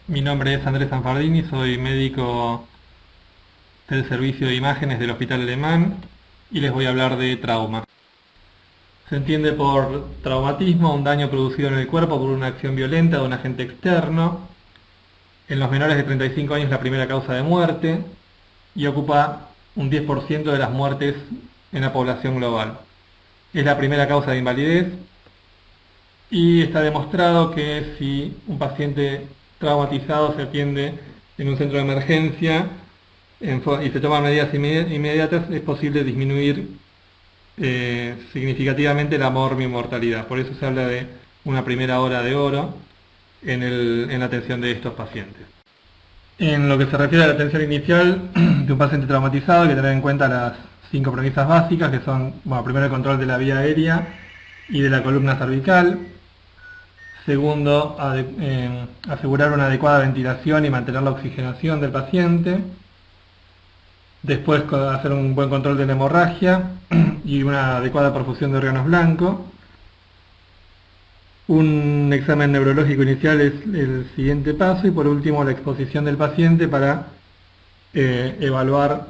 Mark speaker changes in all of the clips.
Speaker 1: Mi nombre es Andrés Zanfardini, soy médico del servicio de imágenes del Hospital Alemán y les voy a hablar de trauma. Se entiende por traumatismo un daño producido en el cuerpo por una acción violenta de un agente externo. En los menores de 35 años es la primera causa de muerte y ocupa un 10% de las muertes en la población global. Es la primera causa de invalidez y está demostrado que si un paciente traumatizado se atiende en un centro de emergencia y se toman medidas inmediatas, es posible disminuir significativamente la mortalidad. Por eso se habla de una primera hora de oro en la atención de estos pacientes. En lo que se refiere a la atención inicial de un paciente traumatizado, hay que tener en cuenta las 5 premisas básicas, que son, bueno, primero el control de la vía aérea y de la columna cervical. Segundo, asegurar una adecuada ventilación y mantener la oxigenación del paciente. Después, hacer un buen control de la hemorragia y una adecuada perfusión de órganos blancos. Un examen neurológico inicial es el siguiente paso y por último la exposición del paciente para evaluar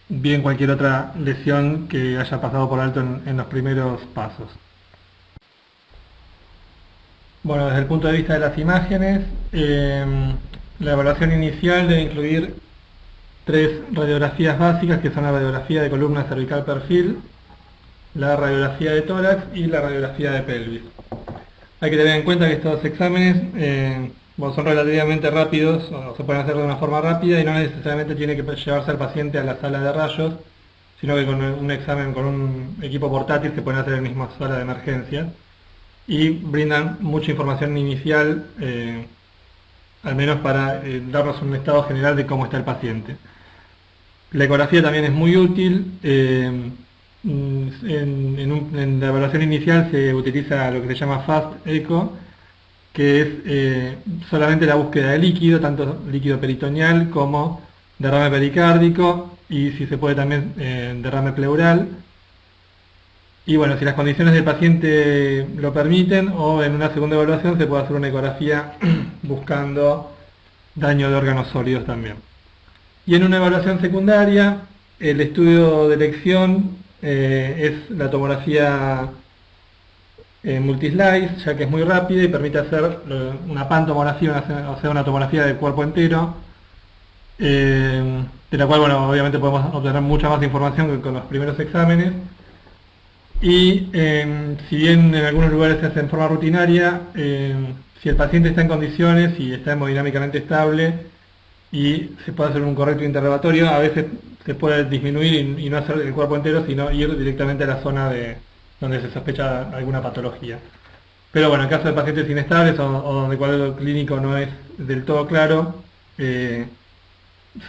Speaker 1: bien cualquier otra lesión que haya pasado por alto en los primeros pasos. Bueno, desde el punto de vista de las imágenes, la evaluación inicial debe incluir 3 radiografías básicas, que son la radiografía de columna cervical perfil, la radiografía de tórax y la radiografía de pelvis. Hay que tener en cuenta que estos exámenes son relativamente rápidos, o se pueden hacer de una forma rápida y no necesariamente tiene que llevarse al paciente a la sala de rayos, sino que con un examen con un equipo portátil se pueden hacer en la misma sala de emergencias y brindan mucha información inicial, al menos para darnos un estado general de cómo está el paciente. La ecografía también es muy útil. En la evaluación inicial se utiliza lo que se llama Fast Echo, que es solamente la búsqueda de líquido, tanto líquido peritoneal como derrame pericárdico y si se puede también derrame pleural. Y bueno, si las condiciones del paciente lo permiten o en una segunda evaluación se puede hacer una ecografía buscando daño de órganos sólidos también. Y en una evaluación secundaria, el estudio de elección es la tomografía multislice, ya que es muy rápida y permite hacer una pantomografía, o sea, una tomografía del cuerpo entero, de la cual, bueno, obviamente podemos obtener mucha más información que con los primeros exámenes. Y si bien en algunos lugares se hace en forma rutinaria, si el paciente está en condiciones y está hemodinámicamente estable y se puede hacer un correcto interrogatorio, a veces se puede disminuir y no hacer el cuerpo entero, sino ir directamente a la zona donde se sospecha alguna patología. Pero bueno, en caso de pacientes inestables o donde el cuadro clínico no es del todo claro, se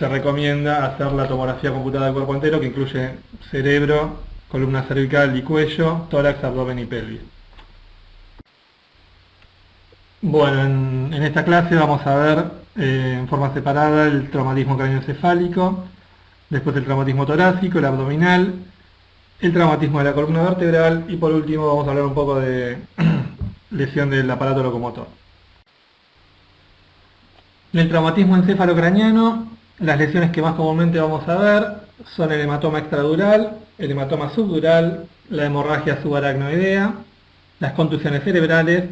Speaker 1: recomienda hacer la tomografía computada del cuerpo entero, que incluye cerebro, columna cervical y cuello, tórax, abdomen y pelvis. Bueno, en esta clase vamos a ver en forma separada el traumatismo craneoencefálico, después el traumatismo torácico, el abdominal, el traumatismo de la columna vertebral y por último vamos a hablar un poco de lesión del aparato locomotor. En el traumatismo encefalocraniano, las lesiones que más comúnmente vamos a ver son el hematoma extradural, el hematoma subdural, la hemorragia subaracnoidea, las contusiones cerebrales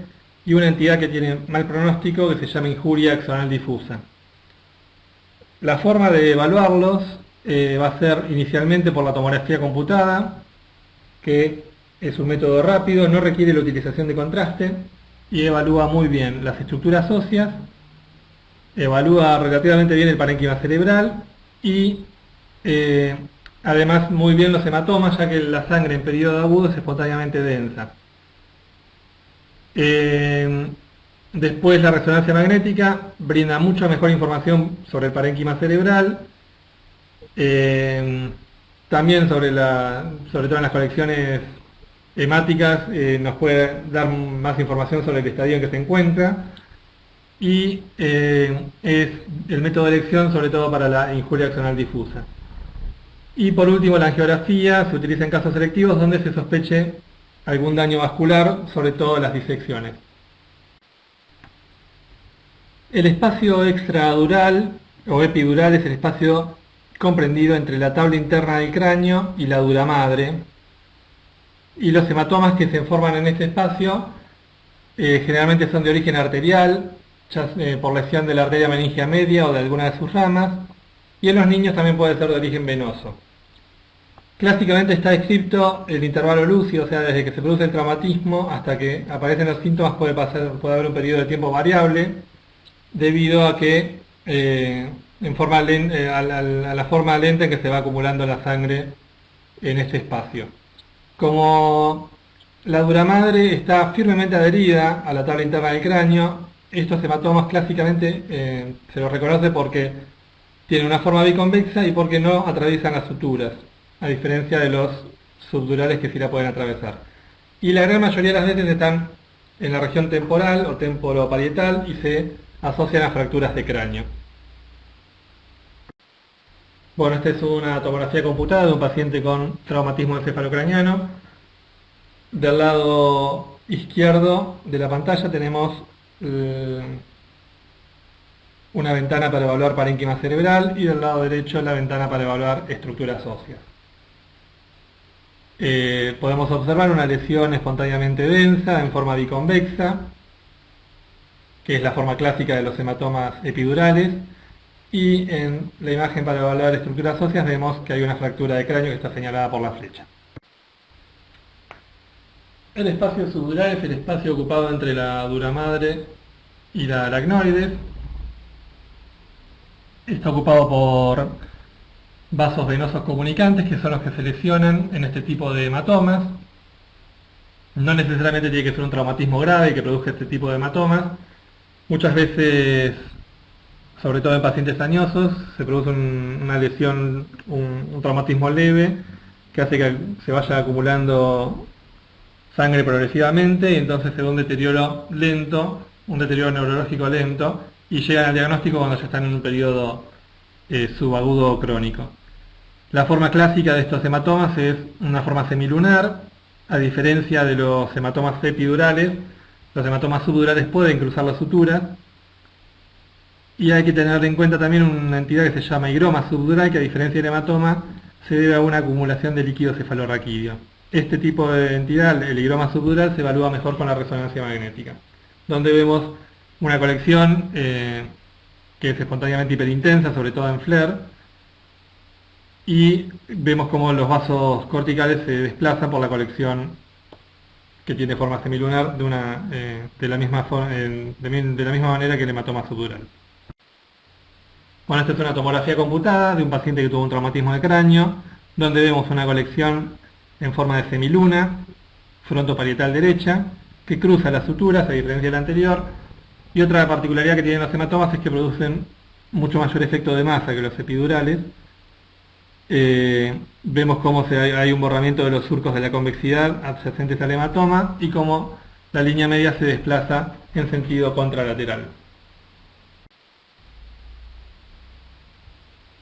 Speaker 1: y una entidad que tiene mal pronóstico que se llama injuria axonal difusa. La forma de evaluarlos va a ser inicialmente por la tomografía computada, que es un método rápido, no requiere la utilización de contraste y evalúa muy bien las estructuras óseas, evalúa relativamente bien el parénquima cerebral y además muy bien los hematomas, ya que la sangre en periodo agudo es espontáneamente densa. Después la resonancia magnética brinda mucha mejor información sobre el parénquima cerebral, también sobre todo en las colecciones hemáticas nos puede dar más información sobre el estadio en que se encuentra y es el método de elección sobre todo para la injuria axonal difusa. Y por último la angiografía se utiliza en casos selectivos donde se sospeche algún daño vascular, sobre todo las disecciones. El espacio extradural o epidural es el espacio comprendido entre la tabla interna del cráneo y la dura madre. Y los hematomas que se forman en este espacio generalmente son de origen arterial, ya por lesión de la arteria meningia media o de alguna de sus ramas, y en los niños también puede ser de origen venoso. Clásicamente está descrito el intervalo lúcido, o sea, desde que se produce el traumatismo hasta que aparecen los síntomas puede haber un periodo de tiempo variable, debido a que a la forma lenta en que se va acumulando la sangre en este espacio. Como la dura madre está firmemente adherida a la tabla interna del cráneo, estos hematomas clásicamente se los reconoce porque tienen una forma biconvexa y porque no atraviesan las suturas, a diferencia de los subdurales que sí la pueden atravesar. Y la gran mayoría de las veces están en la región temporal o temporoparietal y se asocian a fracturas de cráneo. Bueno, esta es una tomografía computada de un paciente con traumatismo encefalocraniano. Del lado izquierdo de la pantalla tenemos una ventana para evaluar parénquima cerebral y del lado derecho la ventana para evaluar estructuras óseas. Podemos observar una lesión espontáneamente densa en forma biconvexa, que es la forma clásica de los hematomas epidurales, y en la imagen para evaluar estructuras óseas vemos que hay una fractura de cráneo que está señalada por la flecha. El espacio subdural es el espacio ocupado entre la dura madre y la aracnoides. Está ocupado por vasos venosos comunicantes, que son los que se lesionan en este tipo de hematomas. No necesariamente tiene que ser un traumatismo grave que produzca este tipo de hematomas. Muchas veces, sobre todo en pacientes añosos, se produce una lesión, un traumatismo leve, que hace que se vaya acumulando sangre progresivamente y entonces se da un deterioro lento, un deterioro neurológico lento, y llegan al diagnóstico cuando ya están en un periodo subagudo crónico. La forma clásica de estos hematomas es una forma semilunar. A diferencia de los hematomas epidurales, los hematomas subdurales pueden cruzar las suturas, y hay que tener en cuenta también una entidad que se llama higroma subdural, que a diferencia del hematoma se debe a una acumulación de líquido cefalorraquídeo. Este tipo de entidad, el higroma subdural, se evalúa mejor con la resonancia magnética, donde vemos una colección que es espontáneamente hiperintensa, sobre todo en FLAIR, y vemos cómo los vasos corticales se desplazan por la colección que tiene forma semilunar de la misma manera que el hematoma subdural. Bueno, esta es una tomografía computada de un paciente que tuvo un traumatismo de cráneo, donde vemos una colección en forma de semiluna, frontoparietal derecha, que cruza las suturas a diferencia de la anterior, y otra particularidad que tienen los hematomas es que producen mucho mayor efecto de masa que los epidurales. Vemos cómo hay un borramiento de los surcos de la convexidad adyacentes al hematoma y cómo la línea media se desplaza en sentido contralateral.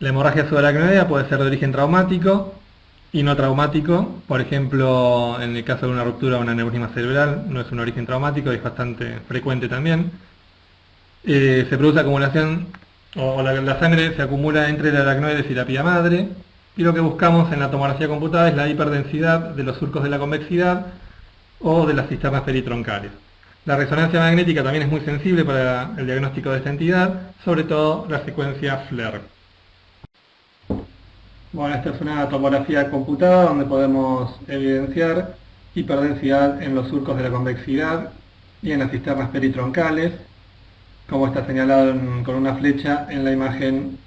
Speaker 1: La hemorragia subaracnoidea puede ser de origen traumático y no traumático. Por ejemplo, en el caso de una ruptura o un aneurisma cerebral, no es un origen traumático, es bastante frecuente también. Se produce acumulación, o la sangre se acumula entre la aracnoides y la pía madre, y lo que buscamos en la tomografía computada es la hiperdensidad de los surcos de la convexidad o de las cisternas peritroncales. La resonancia magnética también es muy sensible para el diagnóstico de esta entidad, sobre todo la secuencia FLAIR. Bueno, esta es una tomografía computada donde podemos evidenciar hiperdensidad en los surcos de la convexidad y en las cisternas peritroncales, como está señalado con una flecha en la imagen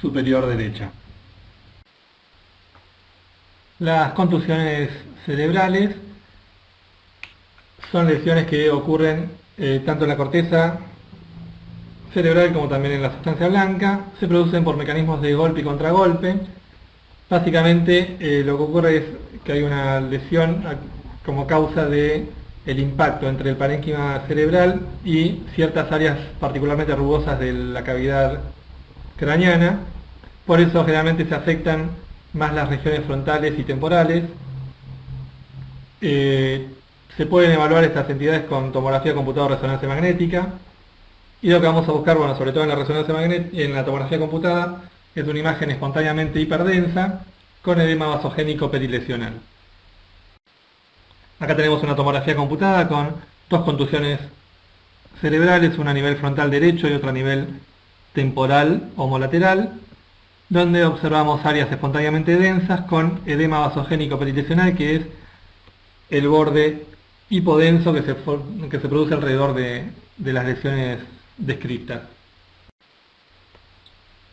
Speaker 1: superior derecha. Las contusiones cerebrales son lesiones que ocurren tanto en la corteza cerebral como también en la sustancia blanca. Se producen por mecanismos de golpe y contragolpe. Básicamente lo que ocurre es que hay una lesión como causa del impacto entre el parénquima cerebral y ciertas áreas particularmente rugosas de la cavidad craneana. Por eso generalmente se afectan más las regiones frontales y temporales. Se pueden evaluar estas entidades con tomografía computada o resonancia magnética, Y lo que vamos a buscar, bueno, sobre todo en la resonancia magnética, en la tomografía computada, es una imagen espontáneamente hiperdensa con edema vasogénico perilesional. Acá tenemos una tomografía computada con dos contusiones cerebrales, una a nivel frontal derecho y otra a nivel temporal homolateral, donde observamos áreas espontáneamente densas con edema vasogénico perilesional, que es el borde hipodenso que se produce alrededor de las lesiones descritas.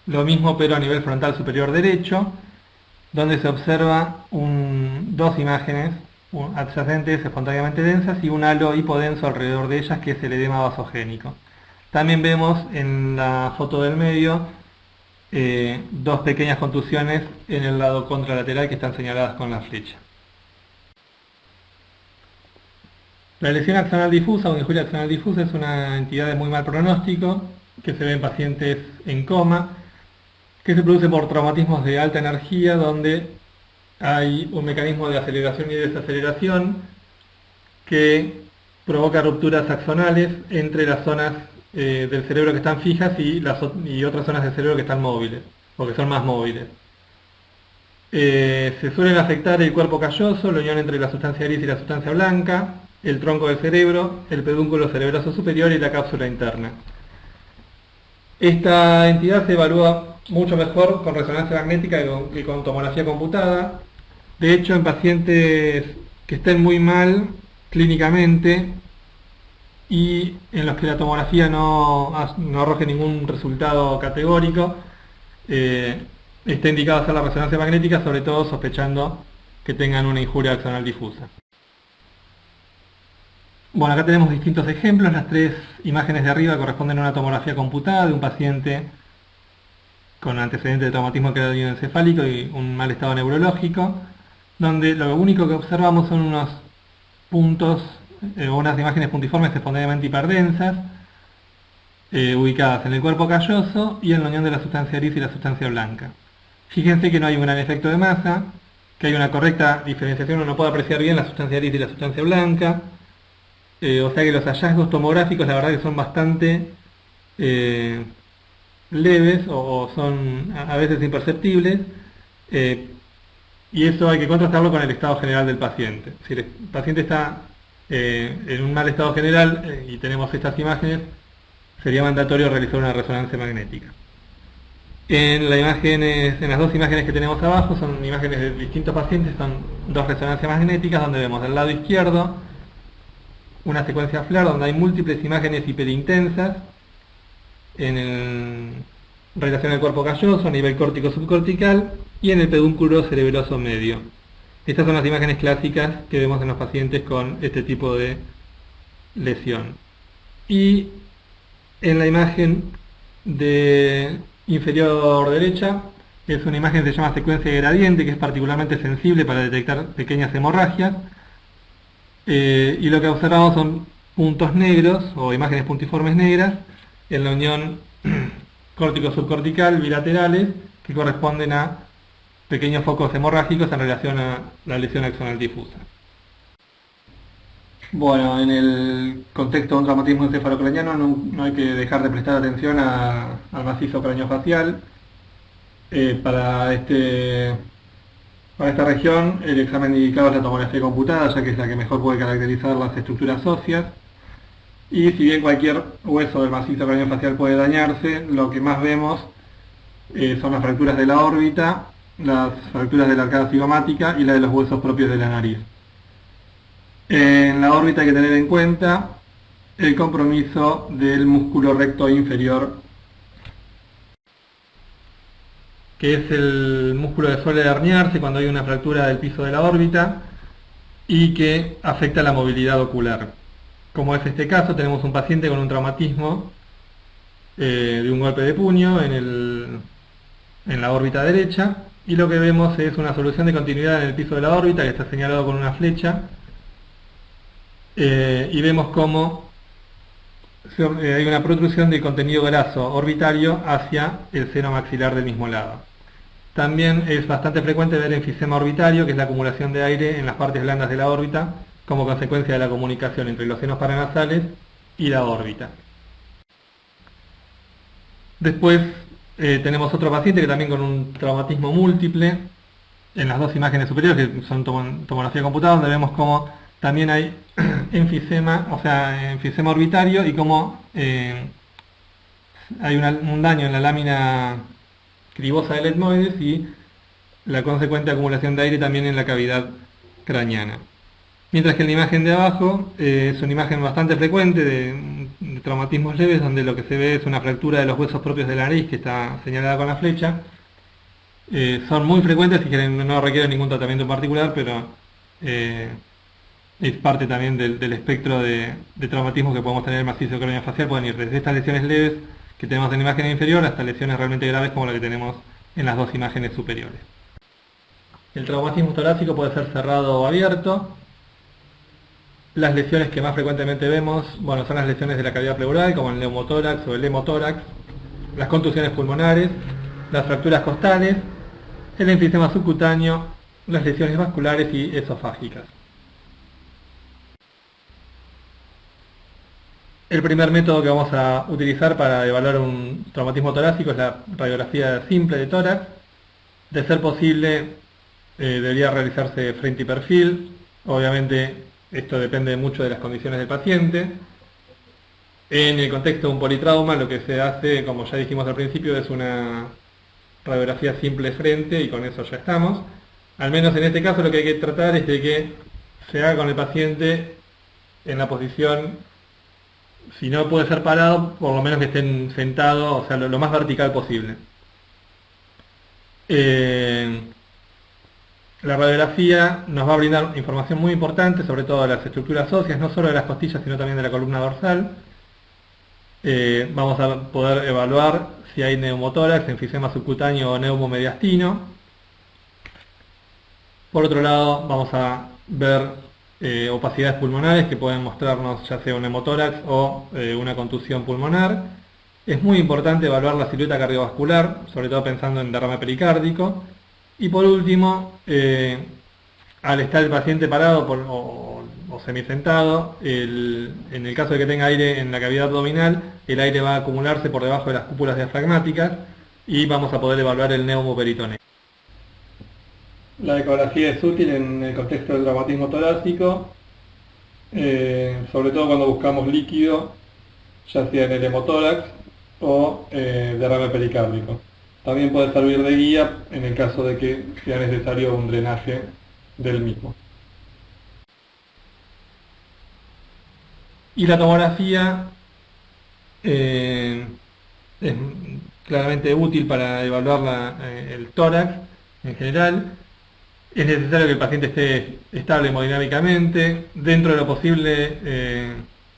Speaker 1: Lo mismo pero a nivel frontal superior derecho, donde se observa dos imágenes adyacentes espontáneamente densas y un halo hipodenso alrededor de ellas, que es el edema vasogénico. También vemos en la foto del medio dos pequeñas contusiones en el lado contralateral que están señaladas con la flecha. La lesión axonal difusa o injuria axonal difusa es una entidad de muy mal pronóstico que se ve en pacientes en coma, que se produce por traumatismos de alta energía, donde hay un mecanismo de aceleración y desaceleración que provoca rupturas axonales entre las zonas del cerebro que están fijas y otras zonas del cerebro que están móviles, o que son más móviles. Se suelen afectar el cuerpo calloso, la unión entre la sustancia gris y la sustancia blanca, el tronco del cerebro, el pedúnculo cerebroso superior y la cápsula interna. Esta entidad se evalúa mucho mejor con resonancia magnética que con tomografía computada. De hecho, en pacientes que estén muy mal clínicamente y en los que la tomografía no arroje ningún resultado categórico, está indicado hacer la resonancia magnética, sobre todo sospechando que tengan una injuria axonal difusa. Bueno, acá tenemos distintos ejemplos. Las tres imágenes de arriba corresponden a una tomografía computada de un paciente con antecedente de traumatismo craneoencefálico y un mal estado neurológico, donde lo único que observamos son unos puntos o unas imágenes puntiformes espontáneamente hiperdensas, ubicadas en el cuerpo calloso y en la unión de la sustancia gris y la sustancia blanca. Fíjense que no hay un gran efecto de masa, que hay una correcta diferenciación, uno puede apreciar bien la sustancia gris y la sustancia blanca, o sea que los hallazgos tomográficos la verdad que son bastante leves o son a veces imperceptibles, y eso hay que contrastarlo con el estado general del paciente. Si el paciente está en un mal estado general y tenemos estas imágenes, sería mandatorio realizar una resonancia magnética. En las dos imágenes que tenemos abajo, son imágenes de distintos pacientes, son dos resonancias magnéticas, donde vemos del lado izquierdo una secuencia FLAIR donde hay múltiples imágenes hiperintensas en relación al cuerpo calloso, a nivel córtico subcortical y en el pedúnculo cerebroso medio. Estas son las imágenes clásicas que vemos en los pacientes con este tipo de lesión. Y en la imagen de inferior derecha es una imagen que se llama secuencia de gradiente, que es particularmente sensible para detectar pequeñas hemorragias. Y lo que observamos son puntos negros o imágenes puntiformes negras en la unión córtico-subcortical bilaterales que corresponden a pequeños focos hemorrágicos en relación a la lesión axonal difusa. Bueno, en el contexto de un traumatismo encefalocraniano no hay que dejar de prestar atención al macizo craneofacial. Para esta región el examen indicado es la tomografía computada, ya que es la que mejor puede caracterizar las estructuras óseas. Y si bien cualquier hueso del macizo craneofacial puede dañarse, lo que más vemos son las fracturas de la órbita, las fracturas de la arcada cigomática y la de los huesos propios de la nariz. En la órbita hay que tener en cuenta el compromiso del músculo recto inferior, que es el músculo que suele herniarse cuando hay una fractura del piso de la órbita y que afecta la movilidad ocular. Como es este caso, tenemos un paciente con un traumatismo de un golpe de puño en la órbita derecha, y lo que vemos es una solución de continuidad en el piso de la órbita que está señalado con una flecha, y vemos cómo hay una protrusión del contenido graso orbitario hacia el seno maxilar del mismo lado. También es bastante frecuente ver enfisema orbitario, que es la acumulación de aire en las partes blandas de la órbita, como consecuencia de la comunicación entre los senos paranasales y la órbita. Después tenemos otro paciente que también con un traumatismo múltiple en las dos imágenes superiores, que son tomografía computada, donde vemos cómo también hay enfisema, o sea, enfisema orbitario y cómo hay un daño en la lámina cribosa del etmoides y la consecuente acumulación de aire también en la cavidad craneana. Mientras que en la imagen de abajo es una imagen bastante frecuente de traumatismos leves, donde lo que se ve es una fractura de los huesos propios de la nariz, que está señalada con la flecha. Son muy frecuentes y que no requieren ningún tratamiento en particular, pero es parte también del espectro de traumatismo que podemos tener en el macizo craneofacial. Pueden ir desde estas lesiones leves que tenemos en la imagen inferior hasta lesiones realmente graves como la que tenemos en las dos imágenes superiores. El traumatismo torácico puede ser cerrado o abierto. Las lesiones que más frecuentemente vemos, bueno, son las lesiones de la cavidad pleural, como el neumotórax o el hemotórax, las contusiones pulmonares, las fracturas costales, el enfisema subcutáneo, las lesiones vasculares y esofágicas. El primer método que vamos a utilizar para evaluar un traumatismo torácico es la radiografía simple de tórax. De ser posible, debería realizarse frente y perfil. Obviamente, esto depende mucho de las condiciones del paciente. En el contexto de un politrauma, lo que se hace, como ya dijimos al principio, es una radiografía simple frente y con eso ya estamos. Al menos en este caso lo que hay que tratar es de que se haga con el paciente en la posición, si no puede ser parado, por lo menos que estén sentados, o sea, lo más vertical posible. La radiografía nos va a brindar información muy importante, sobre todo de las estructuras óseas, no solo de las costillas, sino también de la columna dorsal. Vamos a poder evaluar si hay neumotórax, enfisema subcutáneo o neumomediastino. Por otro lado, vamos a ver opacidades pulmonares que pueden mostrarnos ya sea un neumotórax o una contusión pulmonar. Es muy importante evaluar la silueta cardiovascular, sobre todo pensando en derrame pericárdico. Y por último, al estar el paciente parado o semisentado, en el caso de que tenga aire en la cavidad abdominal, el aire va a acumularse por debajo de las cúpulas diafragmáticas y vamos a poder evaluar el neumoperitoneo. La ecografía es útil en el contexto del traumatismo torácico, sobre todo cuando buscamos líquido, ya sea en el hemotórax o derrame pericárdico. También puede servir de guía en el caso de que sea necesario un drenaje del mismo. Y la tomografía es claramente útil para evaluar el tórax en general. Es necesario que el paciente esté estable hemodinámicamente. Dentro de lo posible,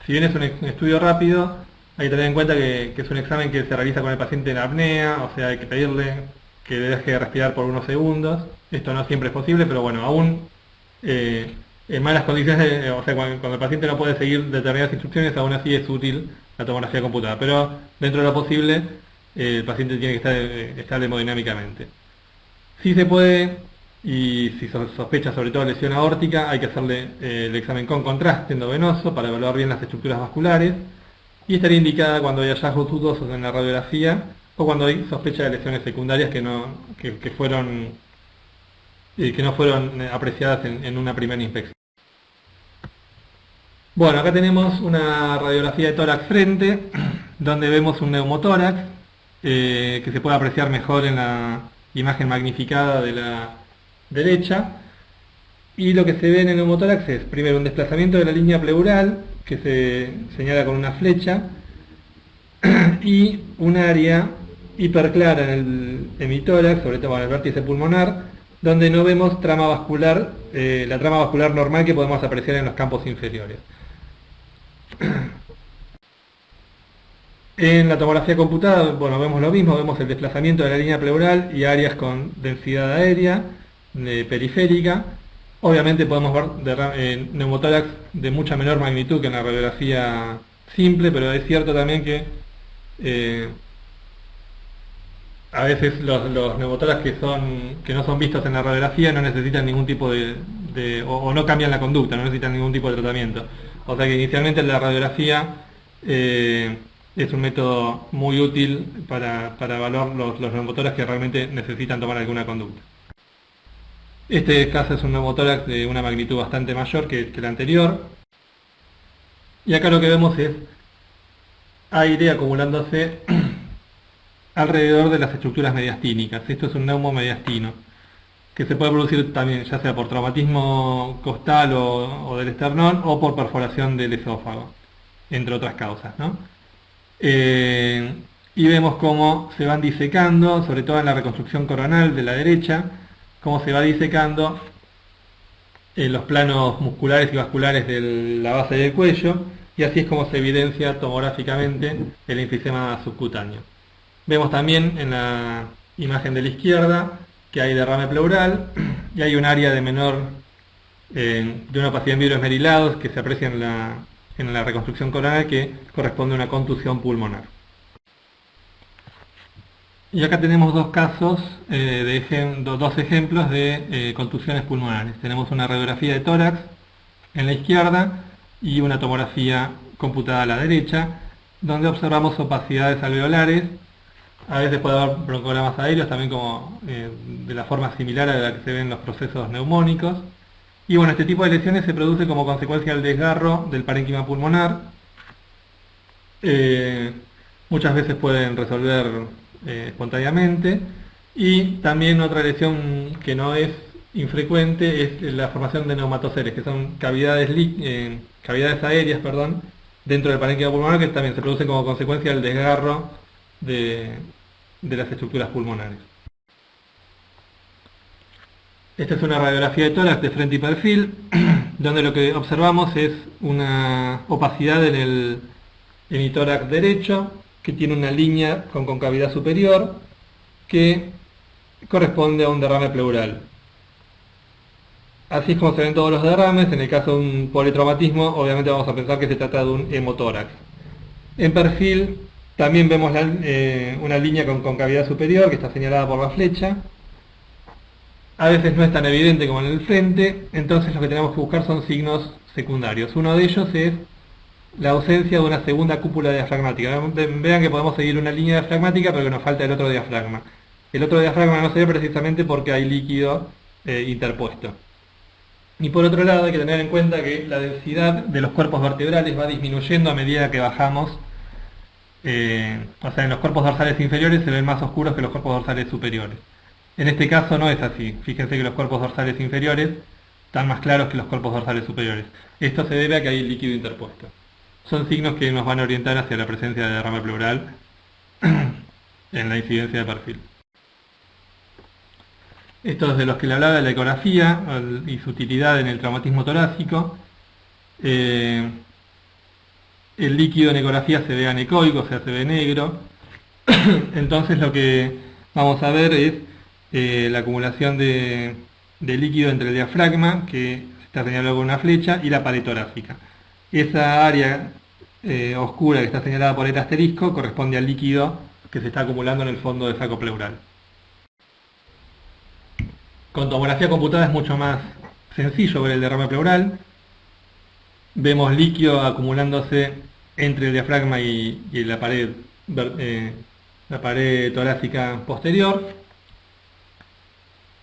Speaker 1: si bien es un estudio rápido, hay que tener en cuenta que es un examen que se realiza con el paciente en apnea, o sea, hay que pedirle que deje de respirar por unos segundos. Esto no siempre es posible, pero bueno, aún en malas condiciones, o sea, cuando el paciente no puede seguir determinadas instrucciones, aún así es útil la tomografía computada. Pero dentro de lo posible, el paciente tiene que estar estable hemodinámicamente. Si se puede, y si sospecha sobre todo lesión aórtica, hay que hacerle el examen con contraste endovenoso para evaluar bien las estructuras vasculares. Y estaría indicada cuando hay hallazgos dudosos en la radiografía o cuando hay sospecha de lesiones secundarias que no fueron apreciadas en una primera inspección. Bueno, acá tenemos una radiografía de tórax frente, donde vemos un neumotórax, que se puede apreciar mejor en la imagen magnificada de la derecha. Y lo que se ve en el neumotórax es, primero, un desplazamiento de la línea pleural, que se señala con una flecha, y un área hiperclara en el hemitórax, sobre todo en el vértice pulmonar, donde no vemos trama vascular, la trama vascular normal que podemos apreciar en los campos inferiores. En la tomografía computada, bueno, vemos lo mismo, vemos el desplazamiento de la línea pleural y áreas con densidad aérea periférica. Obviamente podemos ver neumotórax de mucha menor magnitud que en la radiografía simple, pero es cierto también que a veces los neumotórax que no son vistos en la radiografía no necesitan ningún tipo o no cambian la conducta, no necesitan ningún tipo de tratamiento. O sea que inicialmente en la radiografía es un método muy útil para evaluar los neumotórax que realmente necesitan tomar alguna conducta. Este caso es un neumotórax de una magnitud bastante mayor que el anterior, y acá lo que vemos es aire acumulándose alrededor de las estructuras mediastínicas. Esto es un neumomediastino, que se puede producir también ya sea por traumatismo costal o del esternón o por perforación del esófago, entre otras causas, ¿no? Y vemos cómo se van disecando, sobre todo en la reconstrucción coronal de la derecha, cómo se va disecando en los planos musculares y vasculares de la base del cuello, y así es como se evidencia tomográficamente el enfisema subcutáneo. Vemos también en la imagen de la izquierda que hay derrame pleural y hay un área de una opacidad en vidrios esmerilados que se aprecia en la reconstrucción coronal, que corresponde a una contusión pulmonar. Y acá tenemos dos casos, dos ejemplos de contusiones pulmonares. Tenemos una radiografía de tórax en la izquierda y una tomografía computada a la derecha, donde observamos opacidades alveolares. A veces puede haber broncogramas aéreos, también como de la forma similar a la que se ven los procesos neumónicos. Y bueno, este tipo de lesiones se produce como consecuencia del desgarro del parénquima pulmonar. Muchas veces pueden resolver espontáneamente, y también otra lesión que no es infrecuente es la formación de neumatoceles, que son cavidades aéreas, dentro del parénquima pulmonar, que también se producen como consecuencia del desgarro de las estructuras pulmonares. Esta es una radiografía de tórax de frente y perfil, donde lo que observamos es una opacidad en el hemitórax derecho, que tiene una línea con concavidad superior que corresponde a un derrame pleural. Así es como se ven todos los derrames. En el caso de un politraumatismo, obviamente vamos a pensar que se trata de un hemotórax. En perfil también vemos una línea con concavidad superior que está señalada por la flecha. A veces no es tan evidente como en el frente, entonces lo que tenemos que buscar son signos secundarios. Uno de ellos es la ausencia de una segunda cúpula diafragmática. Vean que podemos seguir una línea diafragmática, pero que nos falta el otro diafragma. El otro diafragma no se ve precisamente porque hay líquido interpuesto. Y por otro lado hay que tener en cuenta que la densidad de los cuerpos vertebrales va disminuyendo a medida que bajamos. O sea, en los cuerpos dorsales inferiores se ven más oscuros que los cuerpos dorsales superiores. En este caso no es así. Fíjense que los cuerpos dorsales inferiores están más claros que los cuerpos dorsales superiores. Esto se debe a que hay líquido interpuesto. Son signos que nos van a orientar hacia la presencia de derrame pleural en la incidencia de perfil. Esto es de los que le hablaba de la ecografía y su utilidad en el traumatismo torácico. El líquido en ecografía se ve anecoico, o sea, se ve negro. Entonces lo que vamos a ver es la acumulación de líquido entre el diafragma, que está señalado con una flecha, y la pared torácica. Esa área oscura que está señalada por el asterisco corresponde al líquido que se está acumulando en el fondo del saco pleural. Con tomografía computada es mucho más sencillo ver el derrame pleural. Vemos líquido acumulándose entre el diafragma y la pared torácica posterior.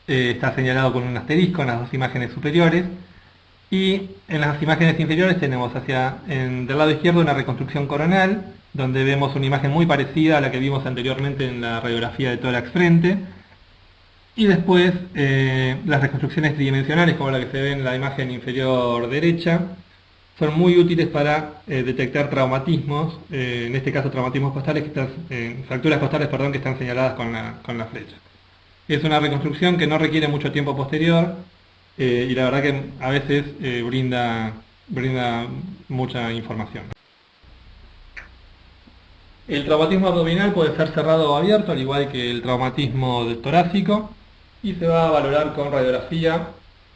Speaker 1: Está señalado con un asterisco en las dos imágenes superiores. Y en las imágenes inferiores tenemos del lado izquierdo una reconstrucción coronal, donde vemos una imagen muy parecida a la que vimos anteriormente en la radiografía de tórax frente. Y después las reconstrucciones tridimensionales, como la que se ve en la imagen inferior derecha, son muy útiles para detectar traumatismos, en este caso traumatismos costales, fracturas costales, que están señaladas con la flecha. Es una reconstrucción que no requiere mucho tiempo posterior, y la verdad que a veces brinda mucha información. El traumatismo abdominal puede ser cerrado o abierto, al igual que el traumatismo torácico, y se va a valorar con radiografía,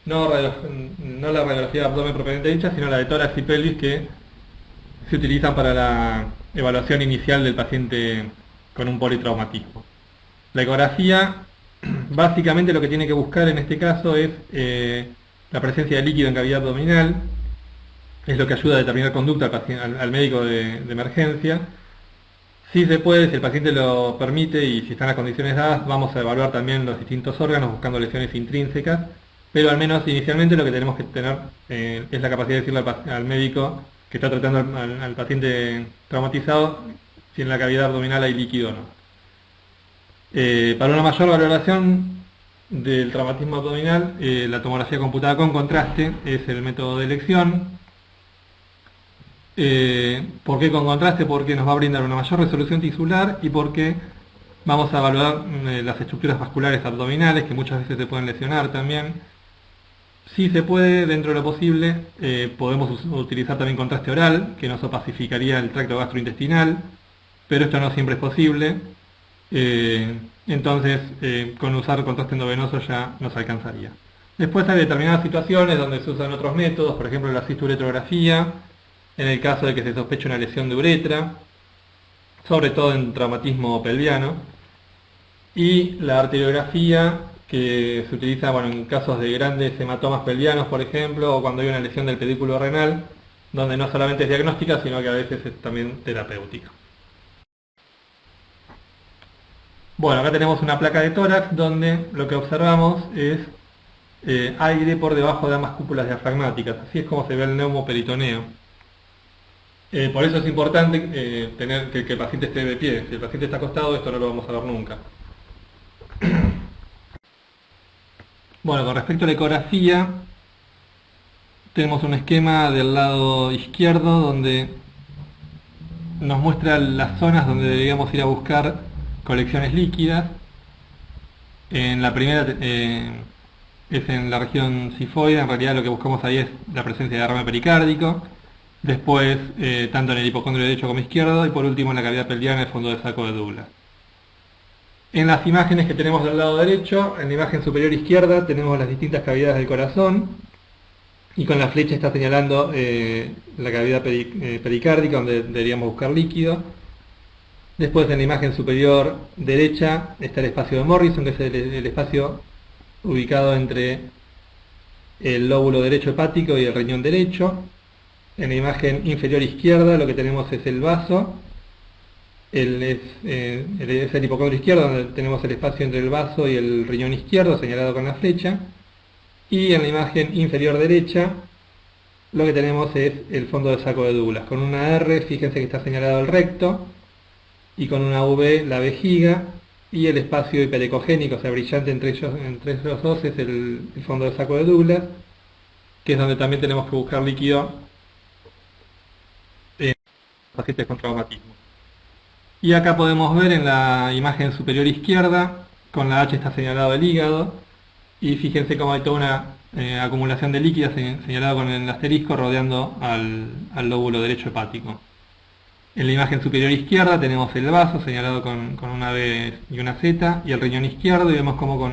Speaker 1: no la radiografía de abdomen propiamente dicha, sino la de tórax y pelvis, que se utilizan para la evaluación inicial del paciente con un politraumatismo. La ecografía, básicamente lo que tiene que buscar en este caso es la presencia de líquido en cavidad abdominal. Es lo que ayuda a determinar conducta al médico de emergencia. Si se puede, si el paciente lo permite y si están las condiciones dadas, vamos a evaluar también los distintos órganos buscando lesiones intrínsecas, pero al menos inicialmente lo que tenemos que tener es la capacidad de decirle al médico que está tratando al paciente traumatizado si en la cavidad abdominal hay líquido o no. Para una mayor valoración del traumatismo abdominal, la tomografía computada con contraste es el método de elección. ¿Por qué con contraste? Porque nos va a brindar una mayor resolución tisular y porque vamos a evaluar las estructuras vasculares abdominales que muchas veces se pueden lesionar también. Si se puede, dentro de lo posible, podemos utilizar también contraste oral, que nos opacificaría el tracto gastrointestinal, pero esto no siempre es posible. Entonces, con usar contraste endovenoso ya nos alcanzaría. Después hay determinadas situaciones donde se usan otros métodos, por ejemplo la cisturetrografía, en el caso de que se sospeche una lesión de uretra, sobre todo en traumatismo pelviano, y la arteriografía, que se utiliza en casos de grandes hematomas pelvianos, por ejemplo, o cuando hay una lesión del pedúnculo renal, donde no solamente es diagnóstica, sino que a veces es también terapéutica. Bueno, acá tenemos una placa de tórax donde lo que observamos es aire por debajo de ambas cúpulas diafragmáticas. Así es como se ve el neumoperitoneo. Por eso es importante tener que el paciente esté de pie. Si el paciente está acostado, esto no lo vamos a ver nunca. Bueno, con respecto a la ecografía, tenemos un esquema del lado izquierdo donde nos muestra las zonas donde deberíamos ir a buscar colecciones líquidas. En la primera es en la región sifoide, en realidad lo que buscamos ahí es la presencia de derrame pericárdico. Después, tanto en el hipocondrio derecho como izquierdo, y por último en la cavidad pelviana, en el fondo de saco de Douglas. En las imágenes que tenemos del lado derecho, en la imagen superior izquierda tenemos las distintas cavidades del corazón, y con la flecha está señalando la cavidad pericárdica, donde deberíamos buscar líquido. Después en la imagen superior derecha está el espacio de Morrison, que es el espacio ubicado entre el lóbulo derecho hepático y el riñón derecho. En la imagen inferior izquierda lo que tenemos es el vaso, es el hipocondrio izquierdo, donde tenemos el espacio entre el vaso y el riñón izquierdo señalado con la flecha. Y en la imagen inferior derecha lo que tenemos es el fondo de saco de Douglas. Con una R, fíjense que está señalado el recto, y con una V la vejiga, y el espacio hiperecogénico, o sea, brillante entre ellos dos, es el fondo de saco de Douglas, que es donde también tenemos que buscar líquido en pacientes con traumatismo. Y acá podemos ver en la imagen superior izquierda, con la H está señalado el hígado, y fíjense cómo hay toda una acumulación de líquidos señalado con el asterisco rodeando al lóbulo derecho hepático. En la imagen superior izquierda tenemos el vaso señalado con una B y una Z, y el riñón izquierdo, y vemos cómo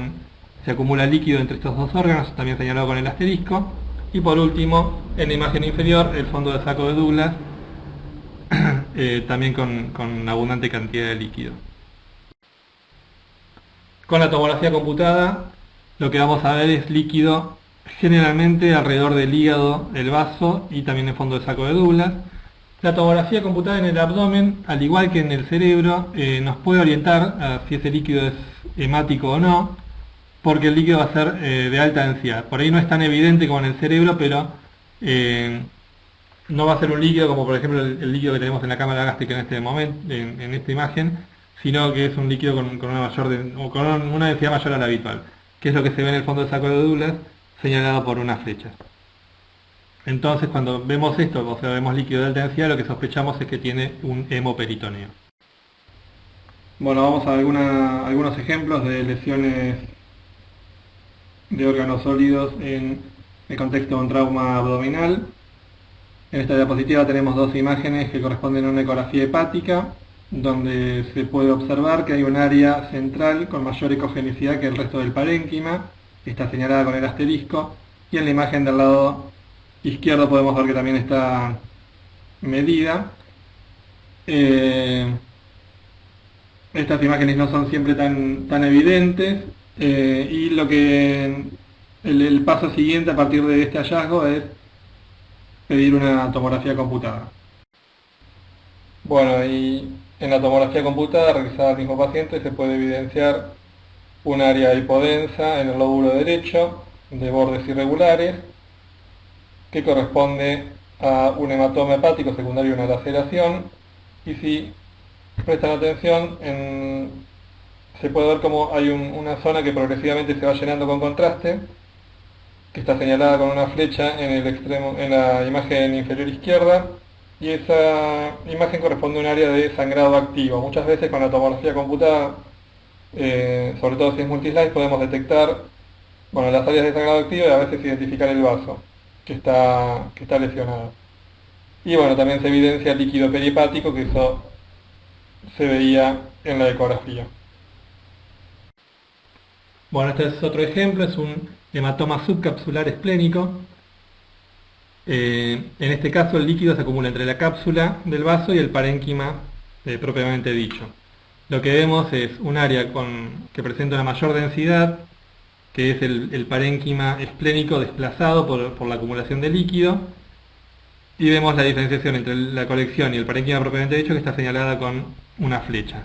Speaker 1: se acumula líquido entre estos dos órganos, también señalado con el asterisco. Y por último, en la imagen inferior, el fondo de saco de Douglas, también con abundante cantidad de líquido. Con la tomografía computada, lo que vamos a ver es líquido generalmente alrededor del hígado, el vaso y también el fondo de saco de Douglas. La tomografía computada en el abdomen, al igual que en el cerebro, nos puede orientar a si ese líquido es hemático o no, porque el líquido va a ser de alta densidad. Por ahí no es tan evidente como en el cerebro, pero no va a ser un líquido como por ejemplo el líquido que tenemos en la cámara gástrica en este momento, en esta imagen, sino que es un líquido con una densidad mayor a la habitual, que es lo que se ve en el fondo del saco de Douglas, señalado por una flecha. Entonces, cuando vemos esto, o sea, vemos líquido de alta densidad, lo que sospechamos es que tiene un hemoperitoneo. Bueno, vamos a algunos ejemplos de lesiones de órganos sólidos en el contexto de un trauma abdominal. En esta diapositiva tenemos dos imágenes que corresponden a una ecografía hepática, donde se puede observar que hay un área central con mayor ecogenicidad que el resto del parénquima, está señalada con el asterisco, y en la imagen del lado izquierdo podemos ver que también está medida. Estas imágenes no son siempre tan evidentes, y el paso siguiente a partir de este hallazgo es pedir una tomografía computada. Bueno, y En la tomografía computada realizada al mismo paciente se puede evidenciar un área hipodensa en el lóbulo derecho de bordes irregulares que corresponde a un hematoma hepático secundario a una laceración, y si prestan atención se puede ver como hay una zona que progresivamente se va llenando con contraste, que está señalada con una flecha en el extremo, en la imagen inferior izquierda, y esa imagen corresponde a un área de sangrado activo. Muchas veces con la tomografía computada, sobre todo si es multislide, podemos detectar las áreas de sangrado activo y a veces identificar el vaso que está lesionado. Y también se evidencia el líquido perihepático, que eso se veía en la ecografía. Bueno, este es otro ejemplo, es un hematoma subcapsular esplénico. En este caso el líquido se acumula entre la cápsula del vaso y el parénquima propiamente dicho. Lo que vemos es un área que presenta una mayor densidad, que es el parénquima esplénico desplazado por la acumulación de líquido, y vemos la diferenciación entre la colección y el parénquima propiamente dicho, que está señalada con una flecha.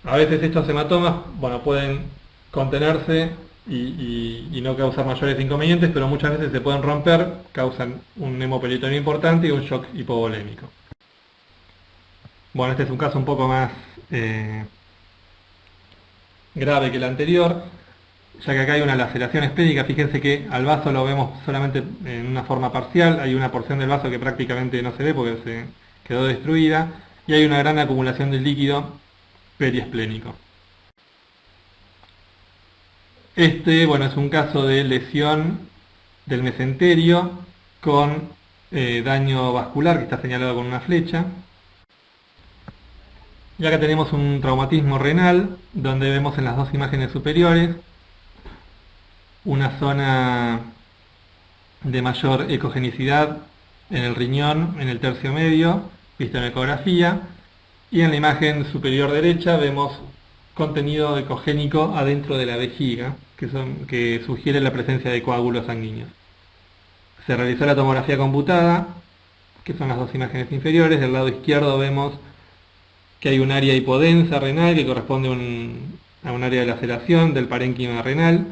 Speaker 1: A veces estos hematomas pueden contenerse y no causar mayores inconvenientes, pero muchas veces se pueden romper, causan un hemoperitoneo importante y un shock hipovolémico. Bueno, este es un caso un poco más grave que el anterior, ya que acá hay una laceración esplénica. Fíjense que al vaso lo vemos solamente en una forma parcial, hay una porción del vaso que prácticamente no se ve porque se quedó destruida, y hay una gran acumulación de líquido periesplénico. Este, es un caso de lesión del mesenterio con daño vascular, que está señalado con una flecha. Y acá tenemos un traumatismo renal, donde vemos en las dos imágenes superiores una zona de mayor ecogenicidad en el riñón, en el tercio medio, visto en ecografía, y en la imagen superior derecha vemos contenido ecogénico adentro de la vejiga, que sugiere la presencia de coágulos sanguíneos. Se realizó la tomografía computada, que son las dos imágenes inferiores. Del lado izquierdo vemos que hay un área hipodensa renal que corresponde a un área de laceración del parénquima renal,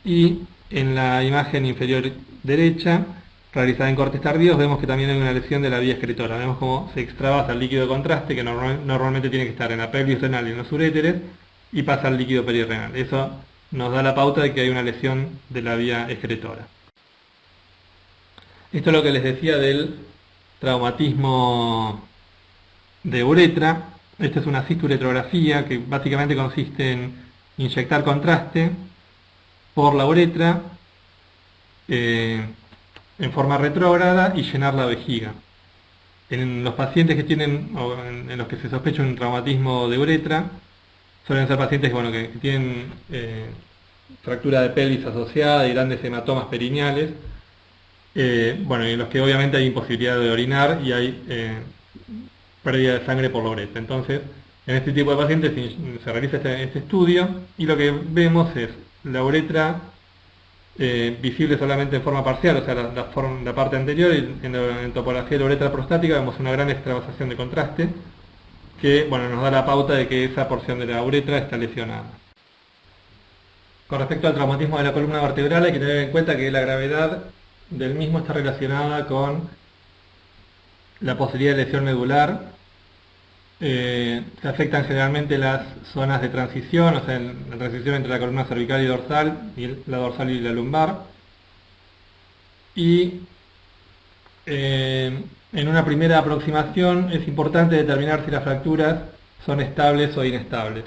Speaker 1: y en la imagen inferior derecha, realizada en cortes tardíos, vemos que también hay una lesión de la vía excretora. Vemos cómo se extravasa el líquido de contraste, que normalmente tiene que estar en la pelvis renal y en los uréteres, y pasa al líquido perirrenal. Eso nos da la pauta de que hay una lesión de la vía excretora. Esto es lo que les decía del traumatismo de uretra. Esta es una cisturetrografía que básicamente consiste en inyectar contraste por la uretra en forma retrógrada y llenar la vejiga. En los pacientes que tienen, o en los que se sospecha un traumatismo de uretra, suelen ser pacientes que tienen fractura de pelvis asociada y grandes hematomas perineales, y en los que obviamente hay imposibilidad de orinar y hay pérdida de sangre por la uretra. Entonces, en este tipo de pacientes se realiza este estudio, y lo que vemos es la uretra visible solamente en forma parcial, o sea, la parte anterior, y en topografía de la uretra prostática vemos una gran extravasación de contraste que nos da la pauta de que esa porción de la uretra está lesionada. Con respecto al traumatismo de la columna vertebral, hay que tener en cuenta que la gravedad del mismo está relacionada con la posibilidad de lesión medular. Se afectan generalmente las zonas de transición, o sea, la transición entre la columna cervical y dorsal, y la dorsal y la lumbar. Y en una primera aproximación es importante determinar si las fracturas son estables o inestables.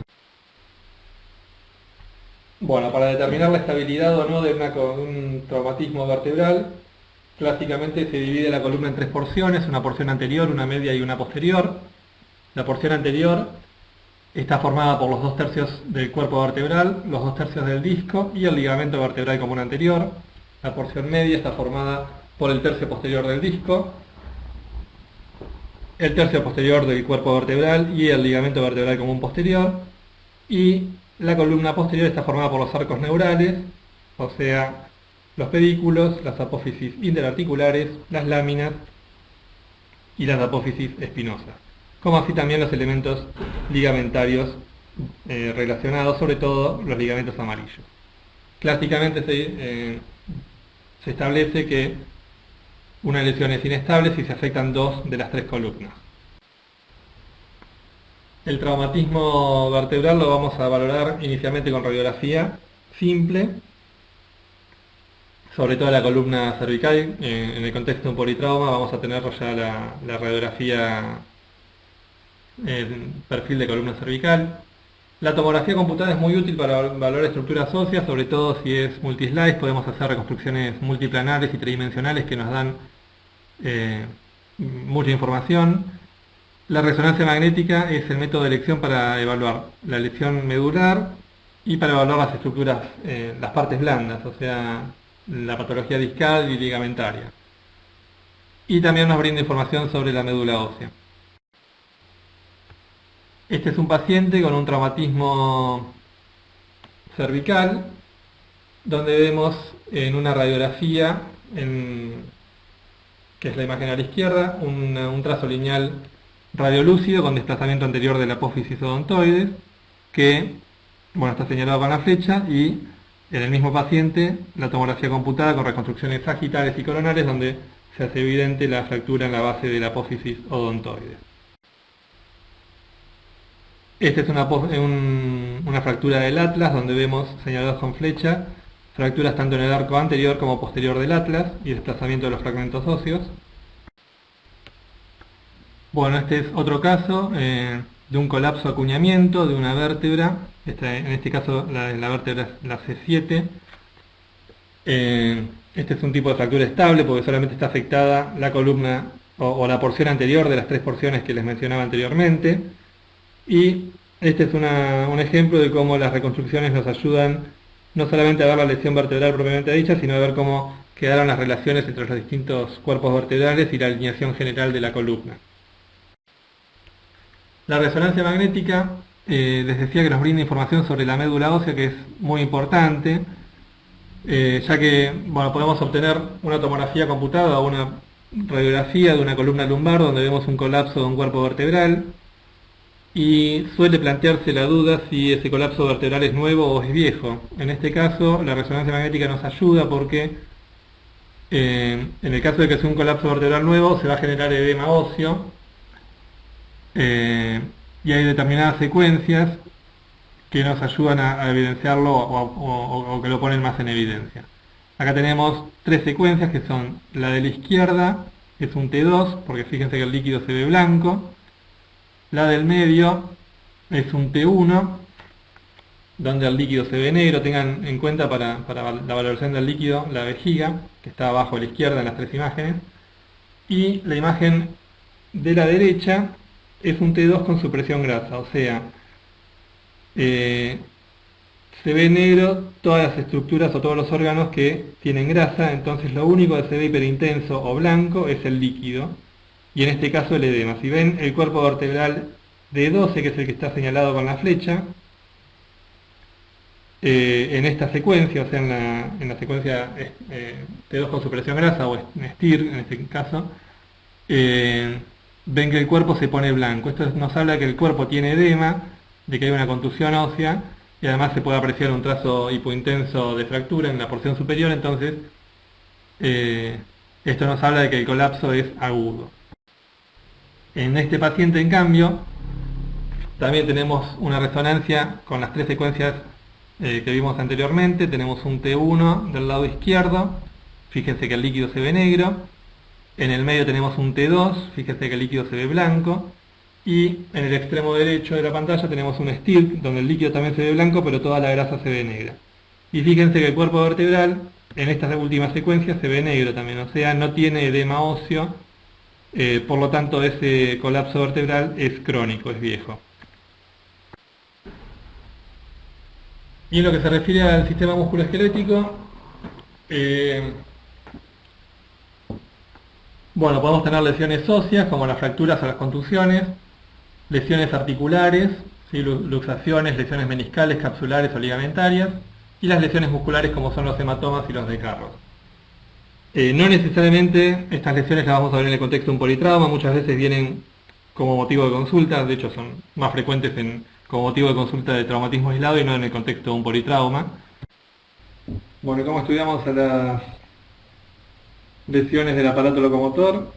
Speaker 1: Para determinar la estabilidad o no de un traumatismo vertebral, clásicamente se divide la columna en tres porciones: una porción anterior, una media y una posterior. La porción anterior está formada por los 2/3 del cuerpo vertebral, los 2/3 del disco y el ligamento vertebral común anterior. La porción media está formada por el tercio posterior del disco, el tercio posterior del cuerpo vertebral y el ligamento vertebral común posterior. Y la columna posterior está formada por los arcos neurales, o sea, los pedículos, las apófisis interarticulares, las láminas y las apófisis espinosas. como así también los elementos ligamentarios relacionados, sobre todo los ligamentos amarillos. Clásicamente se establece que una lesión es inestable si se afectan dos de las tres columnas. El traumatismo vertebral lo vamos a valorar inicialmente con radiografía simple, sobre todo la columna cervical. En el contexto de un politrauma vamos a tener ya la radiografía perfil de columna cervical. La tomografía computada es muy útil para valorar estructuras óseas, sobre todo si es multislice. Podemos hacer reconstrucciones multiplanares y tridimensionales que nos dan mucha información. La resonancia magnética es el método de elección para evaluar la lesión medular y para evaluar las estructuras, las partes blandas, o sea, la patología discal y ligamentaria. Y también nos brinda información sobre la médula ósea. Este es un paciente con un traumatismo cervical, donde vemos en una radiografía, que es la imagen a la izquierda, un trazo lineal radiolúcido con desplazamiento anterior de la apófisis odontoides, que está señalado con la flecha, y en el mismo paciente la tomografía computada con reconstrucciones sagitales y coronales, donde se hace evidente la fractura en la base de la apófisis odontoides. Esta es una fractura del atlas, donde vemos señalados con flecha fracturas tanto en el arco anterior como posterior del atlas y desplazamiento de los fragmentos óseos. Bueno, este es otro caso de un colapso acuñamiento de una vértebra. En este caso la vértebra es la C7. Este es un tipo de fractura estable porque solamente está afectada la columna o la porción anterior de las tres porciones que les mencionaba anteriormente. Y este es un ejemplo de cómo las reconstrucciones nos ayudan no solamente a ver la lesión vertebral propiamente dicha, sino a ver cómo quedaron las relaciones entre los distintos cuerpos vertebrales y la alineación general de la columna. La resonancia magnética, les decía que nos brinda información sobre la médula ósea, que es muy importante, ya que podemos obtener una tomografía computada o una radiografía de una columna lumbar donde vemos un colapso de un cuerpo vertebral, y suele plantearse la duda si ese colapso vertebral es nuevo o es viejo. En este caso, la resonancia magnética nos ayuda porque en el caso de que sea un colapso vertebral nuevo, se va a generar edema óseo, y hay determinadas secuencias que nos ayudan a evidenciarlo o que lo ponen más en evidencia. Acá tenemos tres secuencias que son la de la izquierda, que es un T2, porque fíjense que el líquido se ve blanco. La del medio es un T1, donde el líquido se ve negro. Tengan en cuenta para la valoración del líquido la vejiga, que está abajo a la izquierda en las tres imágenes. Y la imagen de la derecha es un T2 con supresión grasa, o sea, se ve negro todas las estructuras o todos los órganos que tienen grasa, entonces lo único que se ve hiperintenso o blanco es el líquido. Y en este caso el edema. Si ven el cuerpo vertebral D12, que es el que está señalado con la flecha, en esta secuencia, o sea, en la secuencia T2 con supresión grasa o STIR en este caso, ven que el cuerpo se pone blanco. Esto nos habla de que el cuerpo tiene edema, de que hay una contusión ósea, y además se puede apreciar un trazo hipointenso de fractura en la porción superior. Entonces esto nos habla de que el colapso es agudo. En este paciente, en cambio, también tenemos una resonancia con las tres secuencias que vimos anteriormente. Tenemos un T1 del lado izquierdo, fíjense que el líquido se ve negro. En el medio tenemos un T2, fíjense que el líquido se ve blanco. Y en el extremo derecho de la pantalla tenemos un STIR, donde el líquido también se ve blanco, pero toda la grasa se ve negra. Y fíjense que el cuerpo vertebral, en estas últimas secuencias, se ve negro también, o sea, no tiene edema óseo. Por lo tanto, ese colapso vertebral es crónico, es viejo. Y en lo que se refiere al sistema musculoesquelético, podemos tener lesiones óseas, como las fracturas o las contusiones, lesiones articulares, ¿sí? Luxaciones, lesiones meniscales, capsulares o ligamentarias, y las lesiones musculares, como son los hematomas y los desgarros. No necesariamente estas lesiones las vamos a ver en el contexto de un politrauma, muchas veces vienen como motivo de consulta, de hecho son más frecuentes como motivo de consulta de traumatismo aislado y no en el contexto de un politrauma. Bueno, ¿cómo estudiamos a las lesiones del aparato locomotor?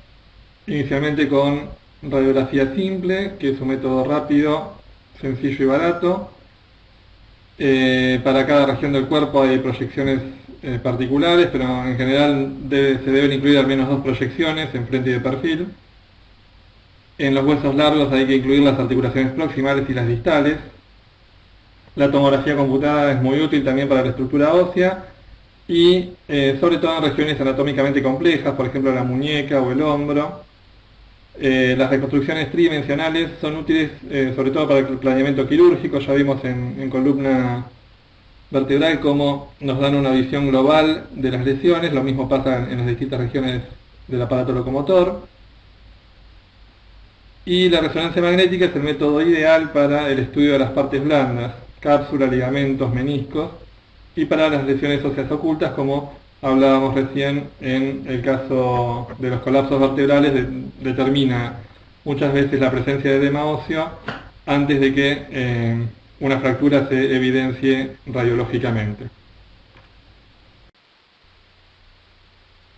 Speaker 1: Inicialmente con radiografía simple, que es un método rápido, sencillo y barato. Para cada región del cuerpo hay proyecciones particulares, pero en general se deben incluir al menos 2 proyecciones en frente y de perfil. En los huesos largos hay que incluir las articulaciones proximales y las distales. La tomografía computada es muy útil también para la estructura ósea y sobre todo en regiones anatómicamente complejas, por ejemplo la muñeca o el hombro. Las reconstrucciones tridimensionales son útiles sobre todo para el planeamiento quirúrgico. Ya vimos en columna vertebral cómo nos dan una visión global de las lesiones. Lo mismo pasa en las distintas regiones del aparato locomotor. Y la resonancia magnética es el método ideal para el estudio de las partes blandas, cápsula, ligamentos, meniscos, y para las lesiones óseas ocultas, como hablábamos recién en el caso de los colapsos vertebrales, determina muchas veces la presencia de edema óseo antes de que una fractura se evidencie radiológicamente.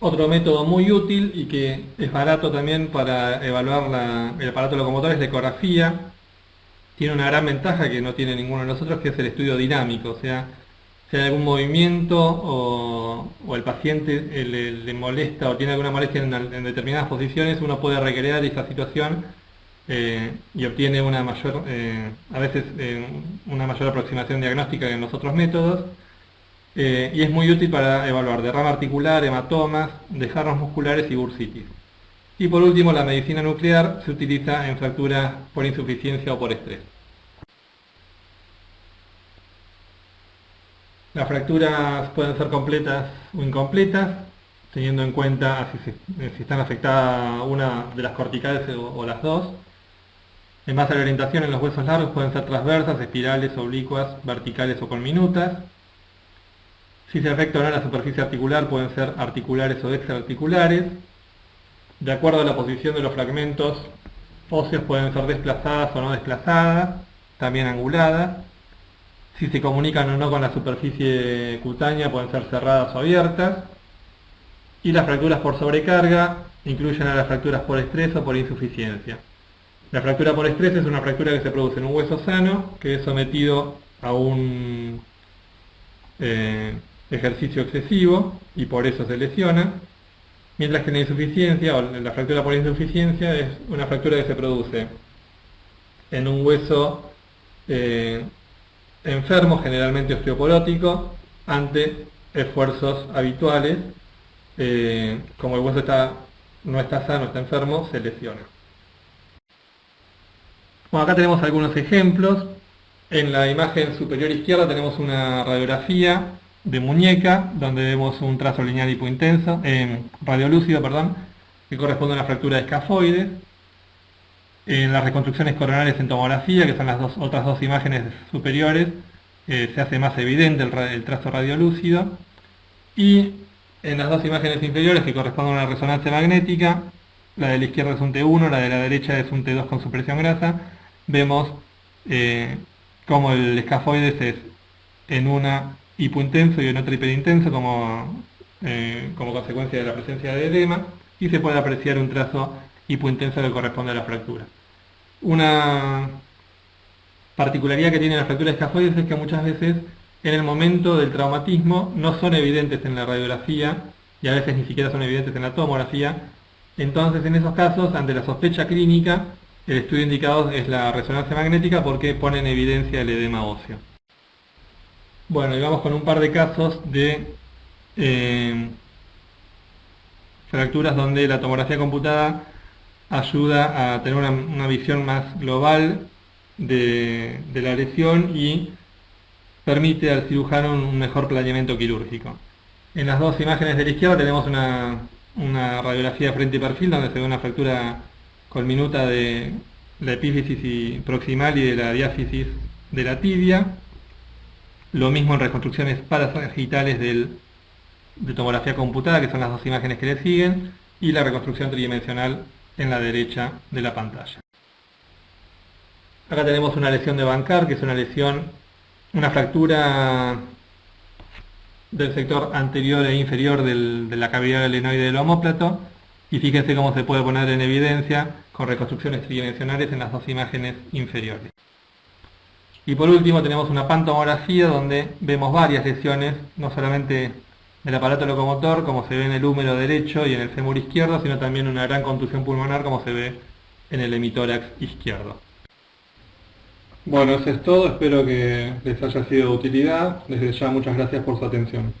Speaker 1: Otro método muy útil y que es barato también para evaluar el aparato locomotor es la ecografía. Tiene una gran ventaja que no tiene ninguno de nosotros, que es el estudio dinámico. O sea, si hay algún movimiento o el paciente le molesta o tiene alguna molestia en determinadas posiciones, uno puede recrear esa situación y obtiene a veces una mayor aproximación diagnóstica que en los otros métodos. Y es muy útil para evaluar derrame articular, hematomas, desgarros musculares y bursitis. Y por último, la medicina nuclear se utiliza en fracturas por insuficiencia o por estrés. Las fracturas pueden ser completas o incompletas, teniendo en cuenta si están afectadas una de las corticales o las dos. En base a la orientación, en los huesos largos pueden ser transversas, espirales, oblicuas, verticales o conminutas. Si se afecta o no la superficie articular, pueden ser articulares o extraarticulares. De acuerdo a la posición de los fragmentos óseos, pueden ser desplazadas o no desplazadas, también anguladas. Si se comunican o no con la superficie cutánea, pueden ser cerradas o abiertas. Y las fracturas por sobrecarga incluyen a las fracturas por estrés o por insuficiencia. La fractura por estrés es una fractura que se produce en un hueso sano, que es sometido a un ejercicio excesivo y por eso se lesiona, mientras que la insuficiencia o la fractura por insuficiencia es una fractura que se produce en un hueso enfermo, generalmente osteoporótico, ante esfuerzos habituales. Como el hueso no está sano, está enfermo, se lesiona. Bueno, acá tenemos algunos ejemplos. En la imagen superior izquierda tenemos una radiografía de muñeca, donde vemos un trazo lineal hipointenso, radiolúcido, perdón, que corresponde a una fractura de escafoides. En las reconstrucciones coronales en tomografía, que son las otras dos imágenes superiores, se hace más evidente el trazo radiolúcido. Y en las dos imágenes inferiores, que corresponden a una resonancia magnética, la de la izquierda es un T1, la de la derecha es un T2 con supresión grasa, vemos cómo el escafoides es en una hipointenso y en otra hiperintenso como consecuencia de la presencia de edema, y se puede apreciar un trazo hipointenso que corresponde a la fractura. Una particularidad que tiene la fractura de escafoides es que muchas veces en el momento del traumatismo no son evidentes en la radiografía y a veces ni siquiera son evidentes en la tomografía. Entonces, en esos casos, ante la sospecha clínica, el estudio indicado es la resonancia magnética porque pone en evidencia el edema óseo. Bueno, y vamos con un par de casos de fracturas donde la tomografía computada ayuda a tener una visión más global de la lesión y permite al cirujano un mejor planeamiento quirúrgico. En las dos imágenes de la izquierda tenemos una radiografía frente y perfil donde se ve una fractura colminuta de la epífisis proximal y de la diáfisis de la tibia. Lo mismo en reconstrucciones parasagitales de tomografía computada, que son las dos imágenes que le siguen, y la reconstrucción tridimensional en la derecha de la pantalla. Acá tenemos una lesión de Bankart, que es una fractura del sector anterior e inferior de la cavidad glenoide del omóplato, y fíjense cómo se puede poner en evidencia con reconstrucciones tridimensionales en las dos imágenes inferiores. Y por último tenemos una pantomografía donde vemos varias lesiones, no solamente del aparato locomotor, como se ve en el húmero derecho y en el fémur izquierdo, sino también una gran contusión pulmonar, como se ve en el hemitórax izquierdo. Bueno, eso es todo, espero que les haya sido de utilidad. Desde ya muchas gracias por su atención.